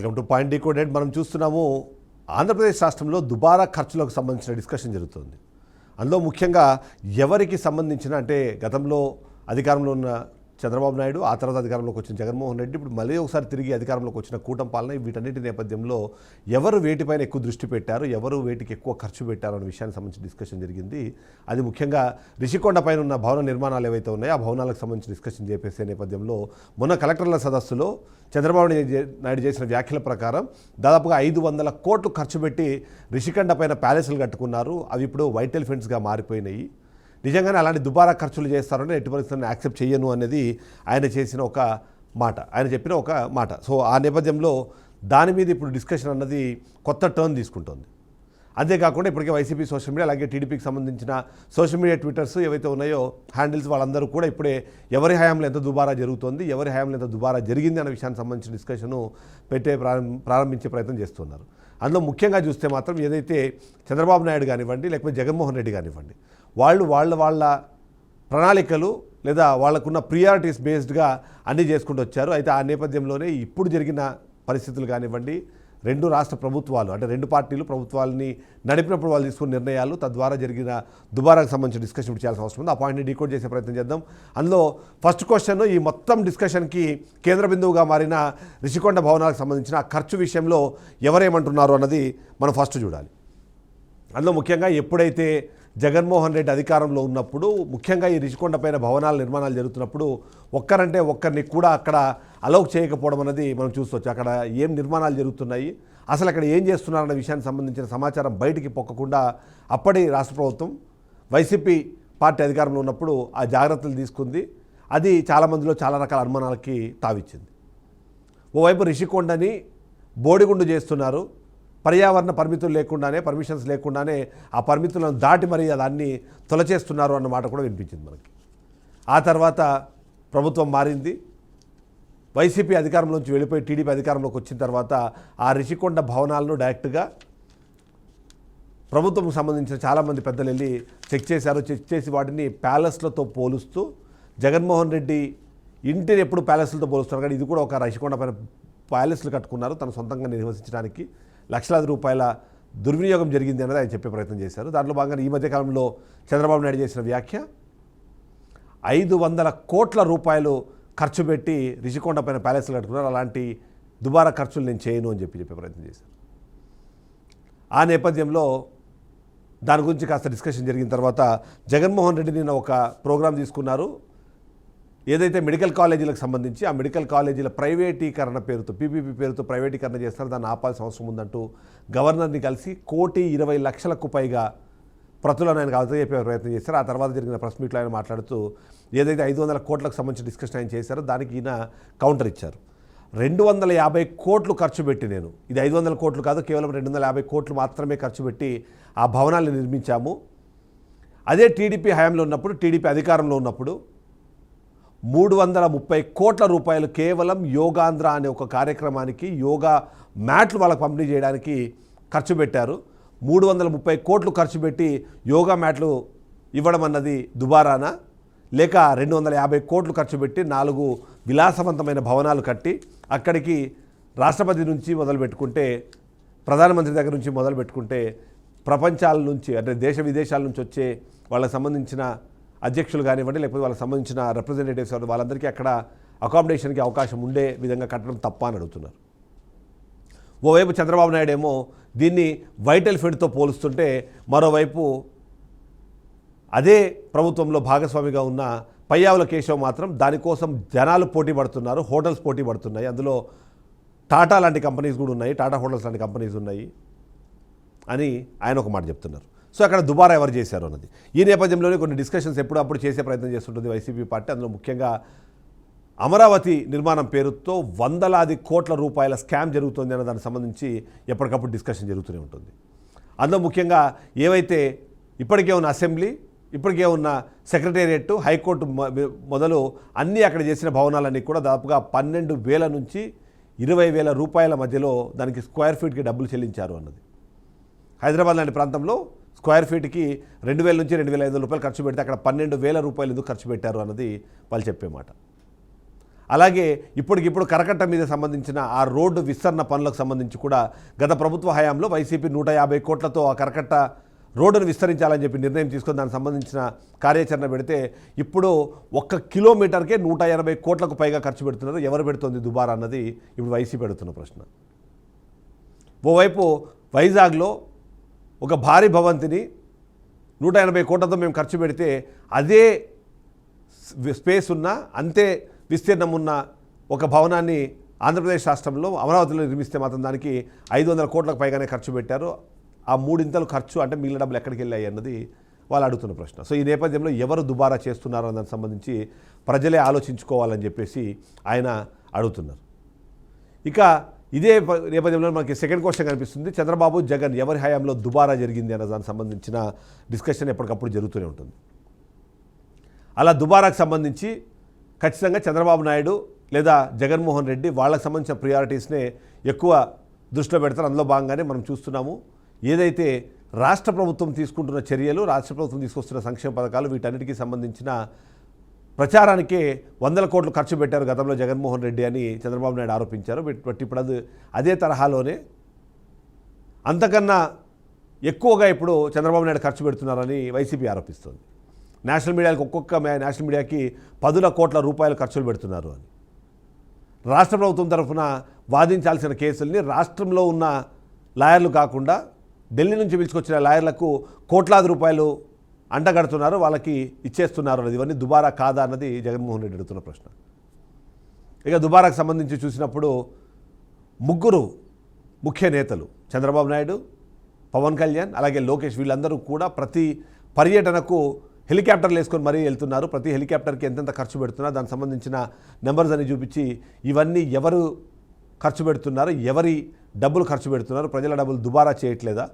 Welcome to point decoded. మనం చూస్తున్నాము ఆంధ్రప్రదేశ్ రాష్ట్రంలో దుబారా ఖర్చులకు సంబంధించిన డిస్కషన్ జరుగుతుంది. అందులో ముఖ్యంగా ఎవరికి సంబంధించిన అంటే గతంలో అధికారంలో ఉన్న చంద్రబాబు నాయుడు, ఆ తర్వాత అధికారంలోకి వచ్చిన జగన్మోహన్ రెడ్డి, ఇప్పుడు మళ్ళీ ఒకసారి తిరిగి అధికారంలోకి వచ్చిన కూటమి పాలన, వీటన్నిటి నేపథ్యంలో ఎవరు వేటిపైన ఎక్కువ దృష్టి పెట్టారు, ఎవరు వేటికి ఎక్కువ ఖర్చు పెట్టారు అనే విషయానికి సంబంధించి డిస్కషన్ జరిగింది. అది ముఖ్యంగా రిషికొండ పైన ఉన్న భవన నిర్మాణాలు ఏవైతే ఉన్నాయో ఆ భవనాలకు సంబంధించి డిస్కషన్ చేసే నేపథ్యంలో మొన్న కలెక్టర్ల సదస్సులో చంద్రబాబు నాయుడు చేసిన వ్యాఖ్యల ప్రకారం దాదాపుగా 500 కోట్లు ఖర్చు పెట్టి రిషికొండ పైన ప్యాలెస్లు కట్టుకున్నారు. అవి ఇప్పుడు వైట్ ఎలిఫెంట్స్గా మారిపోయినాయి. నిజంగానే అలాంటి దుబారా ఖర్చులు చేస్తారంటే ఎట్టి పరిస్థితులను యాక్సెప్ట్ చేయను అనేది ఆయన చేసిన ఒక మాట, ఆయన చెప్పిన ఒక మాట. సో ఆ నేపథ్యంలో దాని మీద ఇప్పుడు డిస్కషన్ అన్నది కొత్త టర్న్ తీసుకుంటుంది. అంతేకాకుండా ఇప్పటికే వైసీపీ సోషల్ మీడియా, అలాగే టీడీపీకి సంబంధించిన సోషల్ మీడియా ట్విట్టర్స్ ఏవైతే ఉన్నాయో హ్యాండిల్స్, వాళ్ళందరూ కూడా ఇప్పుడే ఎవరి హయాంలో ఎంత దుబారా జరుగుతుంది, ఎవరి హయాంలో ఎంత దుబారా జరిగింది అనే విషయానికి సంబంధించిన డిస్కషను ప్రారంభించే ప్రయత్నం చేస్తున్నారు. అందులో ముఖ్యంగా చూస్తే మాత్రం ఏదైతే చంద్రబాబు నాయుడు కానివ్వండి, లేకపోతే జగన్మోహన్ రెడ్డి కానివ్వండి, వాళ్ళ ప్రణాళికలు లేదా వాళ్ళకున్న ప్రియారిటీస్ బేస్డ్గా అన్నీ చేసుకుంటూ వచ్చారు. అయితే ఆ నేపథ్యంలోనే ఇప్పుడు జరిగిన పరిస్థితులు కానివ్వండి, రెండు రాష్ట్ర ప్రభుత్వాలు అంటే రెండు పార్టీలు ప్రభుత్వాలని నడిపినప్పుడు వాళ్ళు తీసుకున్న నిర్ణయాలు, తద్వారా జరిగిన దుబారాకు సంబంధించిన డిస్కషన్ ఇప్పుడు చేయాల్సిన అవసరం ఉంది. ఆ పాయింట్ని డీకోడ్ చేసే ప్రయత్నం చేద్దాం. అందులో ఫస్ట్ క్వశ్చన్, ఈ మొత్తం డిస్కషన్కి కేంద్ర బిందువుగా మారిన రిషికొండ భవనాలకు సంబంధించిన ఖర్చు విషయంలో ఎవరేమంటున్నారు అన్నది మనం ఫస్ట్ చూడాలి. అందులో ముఖ్యంగా ఎప్పుడైతే జగన్మోహన్ రెడ్డి అధికారంలో ఉన్నప్పుడు, ముఖ్యంగా ఈ రిషికొండ పైన భవనాల నిర్మాణాలు జరుగుతున్నప్పుడు ఒక్కరంటే ఒక్కరిని కూడా అక్కడ అలౌ చేయకపోవడం అనేది మనం చూస్తవచ్చు. అక్కడ ఏం నిర్మాణాలు జరుగుతున్నాయి, అసలు అక్కడ ఏం చేస్తున్నారన్న విషయానికి సంబంధించిన సమాచారం బయటికి పొక్కకుండా అప్పటి రాష్ట్ర ప్రభుత్వం వైసీపీ పార్టీ అధికారంలో ఉన్నప్పుడు ఆ జాగ్రత్తలు తీసుకుంది. అది చాలామందిలో చాలా రకాల అనుమానాలకి తావిచ్చింది. ఓవైపు రిషికొండని బోడిగుండు చేస్తున్నారు, పర్యావరణ పరిమితులు లేకుండానే, పర్మిషన్స్ లేకుండానే ఆ పరిమితులను దాటి మరీ దాన్ని తొలచేస్తున్నారు అన్న మాట కూడా వినిపించింది మనకి. ఆ తర్వాత ప్రభుత్వం మారింది, వైసీపీ అధికారంలోంచి వెళ్ళిపోయి టీడీపీ అధికారంలోకి వచ్చిన తర్వాత ఆ రిషికొండ భవనాలను డైరెక్ట్గా ప్రభుత్వంకు సంబంధించిన చాలామంది పెద్దలు వెళ్ళి చెక్ చేశారు. చెక్ చేసి వాటిని ప్యాలెస్లతో పోలుస్తూ, జగన్మోహన్ రెడ్డి ఇంటిని ఎప్పుడు ప్యాలెస్లతో పోలుస్తున్నారు కానీ ఇది కూడా ఒక రిషికొండ పైన ప్యాలెస్లు కట్టుకున్నారు తన సొంతంగా నిర్వహించడానికి. లక్షలాది రూపాయల దుర్వినియోగం జరిగింది అనేది ఆయన చెప్పే ప్రయత్నం చేశారు. దాంట్లో భాగంగా ఈ మధ్యకాలంలో చంద్రబాబు నాయుడు చేసిన వ్యాఖ్య, 500 కోట్ల రూపాయలు ఖర్చు పెట్టి రిషికొండ పైన ప్యాలెస్లు కట్టుకున్నారు, అలాంటి దుబారా ఖర్చులు నేను చేయను అని చెప్పే ప్రయత్నం చేశారు. ఆ నేపథ్యంలో దాని గురించి కాస్త డిస్కషన్ జరిగిన తర్వాత జగన్మోహన్ రెడ్డి నిన్న ఒక ప్రోగ్రాం తీసుకున్నారు. ఏదైతే మెడికల్ కాలేజీలకు సంబంధించి ఆ మెడికల్ కాలేజీల ప్రైవేటీకరణ పేరుతో, పీపీపీ పేరుతో ప్రైవేటీకరణ చేస్తారు, దాన్ని ఆపాల్సిన అవసరం ఉందంటూ గవర్నర్ని కలిసి 1,20,00,000కు పైగా ప్రతులను ఆయన చెప్పే ప్రయత్నం చేశారు. ఆ తర్వాత జరిగిన ప్రెస్ మీట్లో ఆయన మాట్లాడుతూ ఏదైతే 500 కోట్లకు సంబంధించిన డిస్కషన్ ఆయన చేశారో దానికి ఈయన కౌంటర్ ఇచ్చారు. 250 కోట్లు ఖర్చు పెట్టి, నేను ఇది 500 కోట్లు కాదు, కేవలం 250 కోట్లు మాత్రమే ఖర్చు పెట్టి ఆ భవనాలను నిర్మించాము. అదే టీడీపీ హయాంలో ఉన్నప్పుడు, టీడీపీ అధికారంలో ఉన్నప్పుడు 330 కోట్ల రూపాయలు కేవలం యోగాంధ్ర అనే ఒక కార్యక్రమానికి, యోగా మ్యాట్లు వాళ్ళకు పంపిణీ చేయడానికి ఖర్చు పెట్టారు. 330 కోట్లు ఖర్చు పెట్టి యోగా మ్యాట్లు ఇవ్వడం అన్నది దుబారానా, లేక 250 కోట్లు ఖర్చు పెట్టి 4 విలాసవంతమైన భవనాలు కట్టి అక్కడికి రాష్ట్రపతి నుంచి మొదలు పెట్టుకుంటే, ప్రధానమంత్రి దగ్గర నుంచి మొదలు పెట్టుకుంటే, ప్రపంచాల నుంచి అంటే దేశ విదేశాల నుంచి వచ్చే వాళ్ళకి సంబంధించిన అధ్యక్షులు కానివ్వండి, లేకపోతే వాళ్ళకి సంబంధించిన రిప్రజెంటేటివ్స్ వాళ్ళందరికీ అక్కడ అకామిడేషన్కి అవకాశం ఉండే విధంగా కట్టడం తప్ప అని అడుగుతున్నారు. ఓవైపు చంద్రబాబు నాయుడు ఏమో దీన్ని వైట్ ఎలిఫెంట్తో పోలుస్తుంటే, మరోవైపు అదే ప్రభుత్వంలో భాగస్వామిగా ఉన్న పయ్యావుల కేశవ్ మాత్రం దానికోసం జనాలు పోటీ పడుతున్నారు, హోటల్స్ పోటీ పడుతున్నాయి, అందులో టాటా లాంటి కంపెనీస్ కూడా ఉన్నాయి, టాటా హోటల్స్ లాంటి కంపెనీస్ ఉన్నాయి అని ఆయన ఒక మాట చెప్తున్నారు. సో అక్కడ దుబారా ఎవరు చేశారు అన్నది. ఈ నేపథ్యంలోనే కొన్ని డిస్కషన్స్ ఎప్పుడప్పుడు చేసే ప్రయత్నం చేస్తుంటుంది వైసీపీ పార్టీ. అందులో ముఖ్యంగా అమరావతి నిర్మాణం పేరుతో వందలాది కోట్ల రూపాయల స్కామ్ జరుగుతుంది అన్న దానికి సంబంధించి ఎప్పటికప్పుడు డిస్కషన్ జరుగుతూనే ఉంటుంది. అందులో ముఖ్యంగా ఏవైతే ఇప్పటికే ఉన్న అసెంబ్లీ, ఇప్పటికే ఉన్న సెక్రటేరియట్, హైకోర్టు మొదలు అన్నీ అక్కడ చేసిన భవనాలన్నీ కూడా దాదాపుగా 12,000 నుంచి 20,000 రూపాయల మధ్యలో దానికి స్క్వేర్ ఫీట్కి డబ్బులు చెల్లించారు అన్నది. హైదరాబాద్ లాంటి ప్రాంతంలో స్క్వేర్ ఫీట్కి 2,000 నుంచి 2,500 రూపాయలు ఖర్చు పెడితే అక్కడ 12,000 రూపాయలు ఎందుకు ఖర్చు పెట్టారు అన్నది వాళ్ళు చెప్పే మాట. అలాగే ఇప్పటికిప్పుడు కరకట్ట మీద సంబంధించిన ఆ రోడ్డు విస్తరణ పనులకు సంబంధించి కూడా గత ప్రభుత్వ హయాంలో వైసీపీ 150 కోట్లతో ఆ కరకట్ట రోడ్డును విస్తరించాలని చెప్పి నిర్ణయం తీసుకొని దానికి సంబంధించిన కార్యాచరణ పెడితే ఇప్పుడు 1 కిలోమీటర్కే 180 కోట్లకు పైగా ఖర్చు పెడుతున్నారు. ఎవరు పెడుతుంది దుబారా అన్నది ఇప్పుడు వైసీపీ పెడుతున్న ప్రశ్న. ఓవైపు వైజాగ్లో ఒక భారీ భవంతిని 180 కోట్లతో మేము ఖర్చు పెడితే అదే స్పేస్ ఉన్న అంతే విస్తీర్ణం ఉన్న ఒక భవనాన్ని ఆంధ్రప్రదేశ్ రాష్ట్రంలో అమరావతిలో నిర్మిస్తే మాత్రం దానికి 500 కోట్లకు పైగానే ఖర్చు పెట్టారు. ఆ 3 ఇంతలు ఖర్చు అంటే మిగిలిన డబ్బులు ఎక్కడికి వెళ్ళాయి అన్నది వాళ్ళు అడుగుతున్న ప్రశ్న. సో ఈ నేపథ్యంలో ఎవరు దుబారా చేస్తున్నారో దానికి సంబంధించి ప్రజలే ఆలోచించుకోవాలని చెప్పేసి ఆయన అడుగుతున్నారు. ఇక ఇదే నేపథ్యంలో మనకి సెకండ్ క్వశ్చన్ కనిపిస్తుంది. చంద్రబాబు జగన్ ఎవరి హయాంలో దుబారా జరిగింది అన్న దానికి సంబంధించిన డిస్కషన్ ఎప్పటికప్పుడు జరుగుతూనే ఉంటుంది. అలా దుబారాకు సంబంధించి ఖచ్చితంగా చంద్రబాబు నాయుడు లేదా జగన్మోహన్ రెడ్డి వాళ్ళకి సంబంధించిన ప్రియారిటీస్నే ఎక్కువ దృష్టిలో పెడతారు. అందులో భాగంగానే మనం చూస్తున్నాము ఏదైతే రాష్ట్ర ప్రభుత్వం తీసుకుంటున్న చర్యలు, రాష్ట్ర ప్రభుత్వం తీసుకొస్తున్న సంక్షేమ పథకాలు వీటన్నిటికీ సంబంధించిన ప్రచారానికే 100 కోట్లు ఖర్చు పెట్టారు గతంలో జగన్మోహన్ రెడ్డి అని చంద్రబాబు నాయుడు ఆరోపించారు. బట్ ఇప్పుడు అదే తరహాలోనే అంతకన్నా ఎక్కువగా ఇప్పుడు చంద్రబాబు నాయుడు ఖర్చు పెడుతున్నారని వైసీపీ ఆరోపిస్తోంది. నేషనల్ మీడియాకి ఒక్కొక్క నేషనల్ మీడియాకి 10 కోట్ల రూపాయలు ఖర్చులు పెడుతున్నారు అని. రాష్ట్ర ప్రభుత్వం తరఫున వాదించాల్సిన కేసుల్ని రాష్ట్రంలో ఉన్న లాయర్లు కాకుండా ఢిల్లీ నుంచి పిలుచుకొచ్చిన లాయర్లకు కోట్లాది రూపాయలు అంటగడుతున్నారు, వాళ్ళకి ఇచ్చేస్తున్నారు అన్నది. ఇవన్నీ దుబారా కాదా అన్నది జగన్మోహన్ రెడ్డి అడుగుతున్న ప్రశ్న. ఇక దుబారాకు సంబంధించి చూసినప్పుడు 3 ముఖ్య నేతలు చంద్రబాబు నాయుడు, పవన్ కళ్యాణ్ అలాగే లోకేష్ వీళ్ళందరూ కూడా ప్రతి పర్యటనకు హెలికాప్టర్లు వేసుకొని మరీ వెళ్తున్నారు. ప్రతి హెలికాప్టర్కి ఎంతెంత ఖర్చు పెడుతున్నారు దానికి సంబంధించిన నెంబర్స్ అని చూపించి ఇవన్నీ ఎవరు ఖర్చు పెడుతున్నారు, ఎవరి డబ్బులు ఖర్చు పెడుతున్నారు, ప్రజల డబ్బులు దుబారా చేయట్లేదా,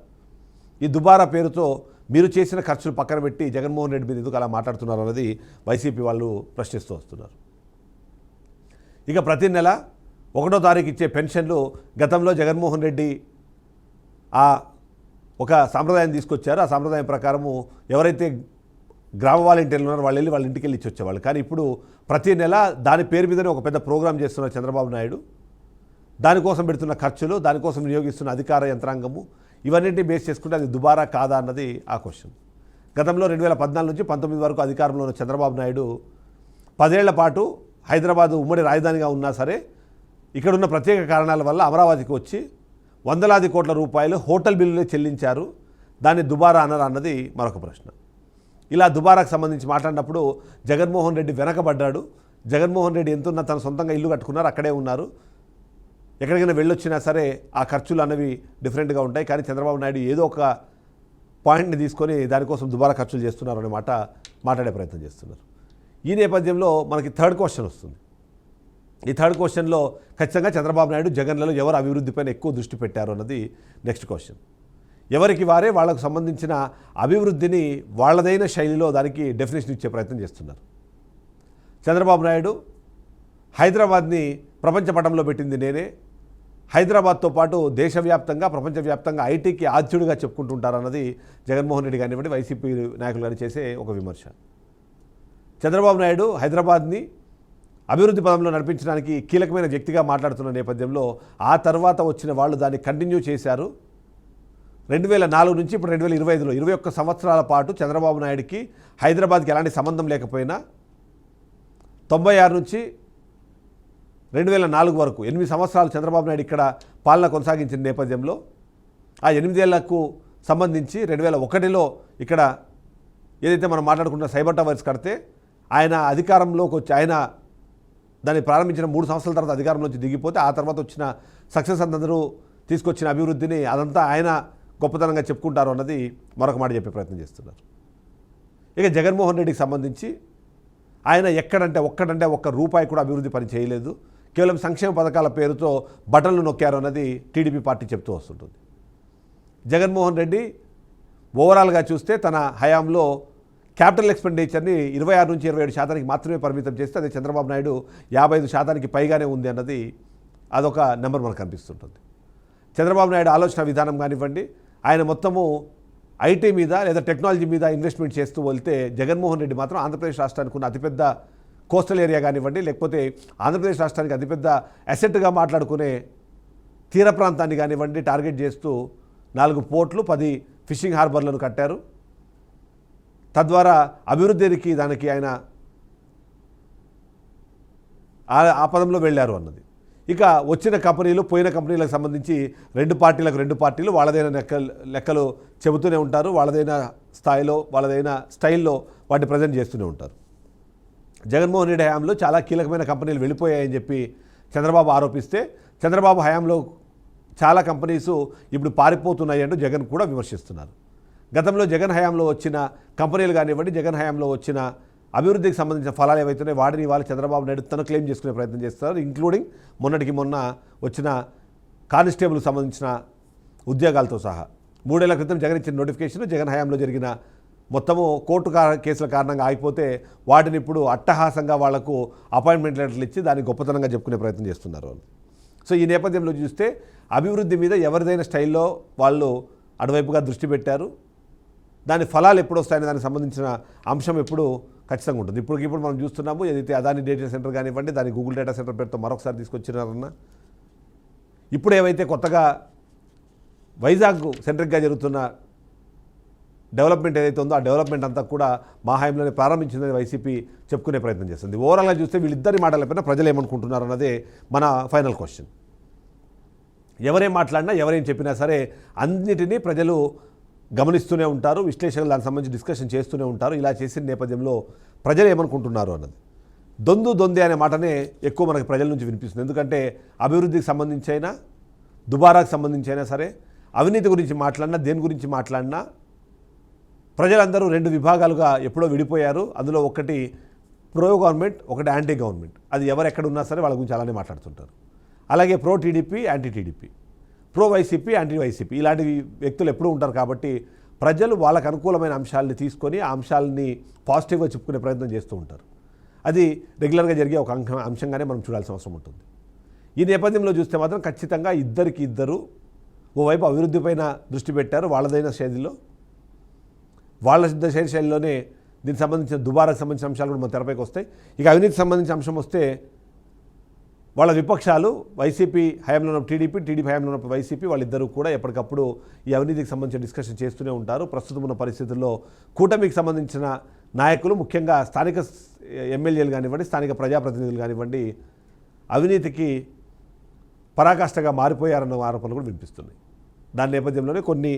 ఈ దుబారా పేరుతో మీరు చేసిన ఖర్చులు పక్కన పెట్టి జగన్మోహన్ రెడ్డి మీద ఎందుకు అలా మాట్లాడుతున్నారు అన్నది వైసీపీ వాళ్ళు ప్రశ్నిస్తూ వస్తున్నారు. ఇక ప్రతి నెల 1వ తారీఖు ఇచ్చే పెన్షన్లు గతంలో జగన్మోహన్ రెడ్డి ఒక సాంప్రదాయం తీసుకొచ్చారు. ఆ సాంప్రదాయం ప్రకారము ఎవరైతే గ్రామ వాలంటీర్లు ఉన్నారో వాళ్ళు వెళ్ళి వాళ్ళ ఇంటికి వెళ్ళి ఇచ్చి వచ్చేవాళ్ళు. కానీ ఇప్పుడు ప్రతి నెల దాని పేరు మీదనే ఒక పెద్ద ప్రోగ్రాం చేస్తున్నారు చంద్రబాబు నాయుడు. దానికోసం పెడుతున్న ఖర్చులు, దానికోసం వినియోగిస్తున్న అధికార యంత్రాంగము ఇవన్నింటినీ బేస్ చేసుకుంటే అది దుబారా కాదా అన్నది ఆ క్వశ్చన్. గతంలో 2014 నుంచి 19 వరకు అధికారంలో ఉన్న చంద్రబాబు నాయుడు 10 ఏళ్ల పాటు హైదరాబాదు ఉమ్మడి రాజధానిగా ఉన్నా సరే ఇక్కడున్న ప్రత్యేక కారణాల వల్ల అమరావతికి వచ్చి వందలాది కోట్ల రూపాయలు హోటల్ బిల్లులే చెల్లించారు. దాన్ని దుబారా అన్నరా అన్నది మరొక ప్రశ్న. ఇలా దుబారాకు సంబంధించి మాట్లాడినప్పుడు జగన్మోహన్ రెడ్డి వెనకబడ్డాడు. జగన్మోహన్ రెడ్డి ఎంతున్నా తన సొంతంగా ఇల్లు కట్టుకున్నారు, అక్కడే ఉన్నారు. ఎక్కడికైనా వెళ్ళొచ్చినా సరే ఆ ఖర్చులు అన్నవి డిఫరెంట్గా ఉంటాయి. కానీ చంద్రబాబు నాయుడు ఏదో ఒక పాయింట్ని తీసుకొని దానికోసం దుబారా ఖర్చులు చేస్తున్నారు అనే మాట్లాడే ప్రయత్నం చేస్తున్నారు. ఈ నేపథ్యంలో మనకి థర్డ్ క్వశ్చన్ వస్తుంది. ఈ థర్డ్ క్వశ్చన్లో ఖచ్చితంగా చంద్రబాబు నాయుడు జగన్లలో ఎవరు అభివృద్ధిపైన ఎక్కువ దృష్టి పెట్టారు అన్నది నెక్స్ట్ క్వశ్చన్. ఎవరికి వారే వాళ్లకు సంబంధించిన అభివృద్ధిని వాళ్ళదైన శైలిలో దానికి డెఫినేషన్ ఇచ్చే ప్రయత్నం చేస్తున్నారు. చంద్రబాబు నాయుడు హైదరాబాద్ని ప్రపంచ పటంలో పెట్టింది నేనే, హైదరాబాద్తో పాటు దేశవ్యాప్తంగా ప్రపంచవ్యాప్తంగా ఐటీకి ఆద్యుడిగా చెప్పుకుంటుంటారన్నది జగన్మోహన్ రెడ్డి కానివ్వండి వైసీపీ నాయకులు కానీ చేసే ఒక విమర్శ. చంద్రబాబు నాయుడు హైదరాబాద్ని అభివృద్ధి పదంలో నడిపించడానికి కీలకమైన వ్యక్తిగా మాట్లాడుతున్న నేపథ్యంలో ఆ తర్వాత వచ్చిన వాళ్ళు దాన్ని కంటిన్యూ చేశారు. 2004 నుంచి ఇప్పుడు 2025లో 21 సంవత్సరాల పాటు చంద్రబాబు నాయుడికి హైదరాబాద్కి ఎలాంటి సంబంధం లేకపోయినా 96 నుంచి 2004 వరకు 8 సంవత్సరాలు చంద్రబాబు నాయుడు ఇక్కడ పాలన కొనసాగించిన నేపథ్యంలో ఆ 8 ఏళ్లకు సంబంధించి 2001లో ఇక్కడ ఏదైతే మనం మాట్లాడుకున్న సైబర్ టవర్స్ కడితే ఆయన అధికారంలోకి వచ్చి ఆయన దాన్ని ప్రారంభించిన 3 సంవత్సరాల తర్వాత అధికారంలోంచి దిగిపోతే ఆ తర్వాత వచ్చిన సక్సెస్ అందరూ తీసుకొచ్చిన అభివృద్ధిని అదంతా ఆయన గొప్పతనంగా చెప్పుకుంటారు అన్నది మరొక మాట చెప్పే ప్రయత్నం చేస్తున్నారు. ఇక జగన్మోహన్ రెడ్డికి సంబంధించి ఆయన ఒక్కడంటే ఒక్క రూపాయి కూడా అభివృద్ధి పని చేయలేదు, కేవలం సంక్షేమ పథకాల పేరుతో బటన్లు నొక్కారు అన్నది టీడీపీ పార్టీ చెప్తూ వస్తుంటుంది. జగన్మోహన్ రెడ్డి ఓవరాల్గా చూస్తే తన హయాంలో క్యాపిటల్ ఎక్స్పెండిచర్ని 26 నుంచి 27% మాత్రమే పరిమితం చేస్తే అదే చంద్రబాబు నాయుడు 55% పైగానే ఉంది అన్నది అదొక నెంబర్ మనకు కనిపిస్తుంటుంది. చంద్రబాబు నాయుడు ఆలోచన విధానం కానివ్వండి, ఆయన మొత్తము ఐటీ మీద లేదా టెక్నాలజీ మీద ఇన్వెస్ట్మెంట్ చేస్తూ వెళ్తే జగన్మోహన్ రెడ్డి మాత్రం ఆంధ్రప్రదేశ్ రాష్ట్రానికి ఉన్న అతిపెద్ద కోస్టల్ ఏరియా కానివ్వండి, లేకపోతే ఆంధ్రప్రదేశ్ రాష్ట్రానికి అతిపెద్ద అసెట్గా మాట్లాడుకునే తీర ప్రాంతాన్ని కానివ్వండి టార్గెట్ చేస్తూ 4 పోర్ట్లు 10 ఫిషింగ్ హార్బర్లను కట్టారు. తద్వారా అభివృద్ధికి దానికి ఆయన ఆ పదంలో వెళ్ళారు అన్నది. ఇక వచ్చిన కంపెనీలు పోయిన కంపెనీలకు సంబంధించి రెండు పార్టీలు వాళ్ళదైన లెక్కలు చెబుతూనే ఉంటారు. వాళ్ళదైన స్థాయిలో వాళ్ళదైన స్టైల్లో వాటిని ప్రజెంట్ చేస్తూనే ఉంటారు. జగన్మోహన్ రెడ్డి హయాంలో చాలా కీలకమైన కంపెనీలు వెళ్ళిపోయాయని చెప్పి చంద్రబాబు ఆరోపిస్తే, చంద్రబాబు హయాంలో చాలా కంపెనీస్ ఇప్పుడు పారిపోతున్నాయి అంటూ జగన్ కూడా విమర్శిస్తున్నారు. గతంలో జగన్ హయాంలో వచ్చిన కంపెనీలు కానివ్వండి, జగన్ హయాంలో వచ్చిన అభివృద్ధికి సంబంధించిన ఫలాలు ఏవైతున్నాయి వాటిని వాళ్ళు చంద్రబాబు నాయుడు తను క్లెయిమ్ చేసుకునే ప్రయత్నం చేస్తారు. ఇంక్లూడింగ్ మొన్న వచ్చిన కానిస్టేబుల్కి సంబంధించిన ఉద్యోగాలతో సహా 3 ఏళ్ల క్రితం జగన్ ఇచ్చిన నోటిఫికేషన్ జగన్ హయాంలో జరిగిన మొత్తము కోర్టు కేసుల కారణంగా ఆగిపోతే వాటిని ఇప్పుడు అట్టహాసంగా వాళ్లకు అపాయింట్మెంట్ లెటర్లు ఇచ్చి దాన్ని గొప్పతనంగా చెప్పుకునే ప్రయత్నం చేస్తున్నారు వాళ్ళు. సో ఈ నేపథ్యంలో చూస్తే అభివృద్ధి మీద ఎవరిదైన స్టైల్లో వాళ్ళు అటువైపుగా దృష్టి పెట్టారు. దాని ఫలాలు ఎప్పుడు వస్తాయనే దానికి సంబంధించిన అంశం ఎప్పుడు ఖచ్చితంగా ఉంటుంది. ఇప్పుడు మనం చూస్తున్నాము, ఏదైతే అదాని డేటా సెంటర్ కానివ్వండి, దాని గూగుల్ డేటా సెంటర్ పేరుతో మరొకసారి తీసుకొచ్చినారన్న, ఇప్పుడు ఏవైతే కొత్తగా వైజాగ్ సెంట్రిక్గా జరుగుతున్న డెవలప్మెంట్ ఏదైతే ఉందో ఆ డెవలప్మెంట్ అంతా కూడా మా హయాంలోనే ప్రారంభించిందని వైసీపీ చెప్పుకునే ప్రయత్నం చేస్తుంది. ఓవరాల్గా చూస్తే వీళ్ళిద్దరి మాటలపైన ప్రజలు ఏమనుకుంటున్నారు అన్నదే మన ఫైనల్ క్వశ్చన్. ఎవరేం మాట్లాడినా ఎవరేం చెప్పినా సరే అన్నిటినీ ప్రజలు గమనిస్తూనే ఉంటారు, విశ్లేషకులు దానికి సంబంధించి డిస్కషన్ చేస్తూనే ఉంటారు. ఇలా చేసిన నేపథ్యంలో ప్రజలు ఏమనుకుంటున్నారు అన్నది దొందే అనే మాటనే ఎక్కువ మనకి ప్రజల నుంచి వినిపిస్తుంది. ఎందుకంటే అభివృద్ధికి సంబంధించి అయినా, దుబారాకు సంబంధించి అయినా సరే, అవినీతి గురించి మాట్లాడినా, దేని గురించి మాట్లాడినా ప్రజలందరూ 2 విభాగాలుగా ఎప్పుడో విడిపోయారు. అందులో ఒకటి ప్రో గవర్నమెంట్, ఒకటి యాంటీ గవర్నమెంట్. అది ఎవరు ఎక్కడ ఉన్నా సరే వాళ్ళ గురించి అలానే మాట్లాడుతుంటారు. అలాగే pro TDP, anti TDP, pro YCP, anti YCP, ఇలాంటి వ్యక్తులు ఎప్పుడూ ఉంటారు. కాబట్టి ప్రజలు వాళ్ళకు అనుకూలమైన అంశాలని తీసుకొని ఆ అంశాలని పాజిటివ్గా చెప్పుకునే ప్రయత్నం చేస్తూ ఉంటారు. అది రెగ్యులర్గా జరిగే ఒక అంశంగానే మనం చూడాల్సిన అవసరం ఉంటుంది. ఈ నేపథ్యంలో చూస్తే మాత్రం ఖచ్చితంగా ఇద్దరు ఓవైపు అభివృద్ధి పైన దృష్టి పెట్టారు వాళ్ళదైన శైలిలో, వాళ్ళ శైలిలోనే దీనికి సంబంధించిన దుబారాకు సంబంధించిన అంశాలు కూడా మన తెరపైకి వస్తాయి. ఇక అవినీతికి సంబంధించిన అంశం వస్తే వాళ్ళ విపక్షాలు వైసీపీ హయాంలో ఉన్న టీడీపీ హయాంలో ఉన్న వైసీపీ వాళ్ళిద్దరూ కూడా ఎప్పటికప్పుడు ఈ అవినీతికి సంబంధించిన డిస్కషన్ చేస్తూనే ఉంటారు. ప్రస్తుతం ఉన్న పరిస్థితుల్లో కూటమికి సంబంధించిన నాయకులు, ముఖ్యంగా స్థానిక ఎమ్మెల్యేలు కానివ్వండి, స్థానిక ప్రజాప్రతినిధులు కానివ్వండి, అవినీతికి పరాకాష్ఠగా మారిపోయారన్న ఆరోపణలు కూడా వినిపిస్తున్నాయి. దాని నేపథ్యంలోనే కొన్ని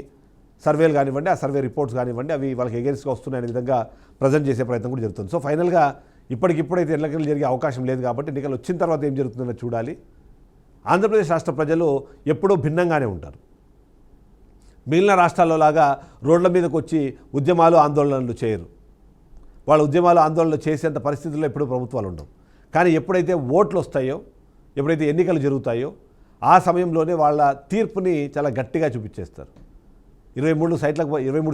సర్వేలు కానివ్వండి, ఆ సర్వే రిపోర్ట్స్ కానివ్వండి, అవి వాళ్ళకి ఎగెన్స్ట్గా వస్తున్నాయనే విధంగా ప్రజెంట్ చేసే ప్రయత్నం కూడా జరుగుతుంది. సో ఫైనల్గా ఇప్పటికిప్పుడైతే ఎన్నికలు జరిగే అవకాశం లేదు కాబట్టి ఎన్నికలు వచ్చిన తర్వాత ఏం జరుగుతుందో చూడాలి. ఆంధ్రప్రదేశ్ రాష్ట్ర ప్రజలు ఎప్పుడూ భిన్నంగానే ఉంటారు. మిగిలిన రాష్ట్రాల్లో లాగా రోడ్ల మీదకి వచ్చి ఉద్యమాలు ఆందోళనలు చేయరు. వాళ్ళ ఉద్యమాలు ఆందోళనలు చేసేంత పరిస్థితుల్లో ఎప్పుడూ ప్రభుత్వాలు ఉండవు. కానీ ఎప్పుడైతే ఓట్లు వస్తాయో, ఎప్పుడైతే ఎన్నికలు జరుగుతాయో ఆ సమయంలోనే వాళ్ళ తీర్పుని చాలా గట్టిగా చూపించేస్తారు. 23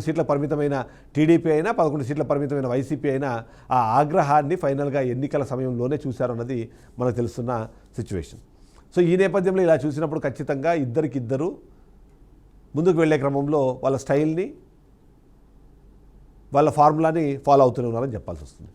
సీట్లకు పరిమితమైన టీడీపీ అయినా, 11 సీట్లకు పరిమితమైన వైసీపీ అయినా ఆ ఆగ్రహాన్ని ఫైనల్గా ఎన్నికల సమయంలోనే చూశారన్నది మనకు తెలుస్తున్న సిచ్యువేషన్. సో ఈ నేపథ్యంలో ఇలా చూసినప్పుడు ఖచ్చితంగా ఇద్దరు ముందుకు వెళ్ళే క్రమంలో వాళ్ళ స్టైల్ని, వాళ్ళ ఫార్ములాని ఫాలో అవుతూనే ఉన్నారని చెప్పాల్సి వస్తుంది.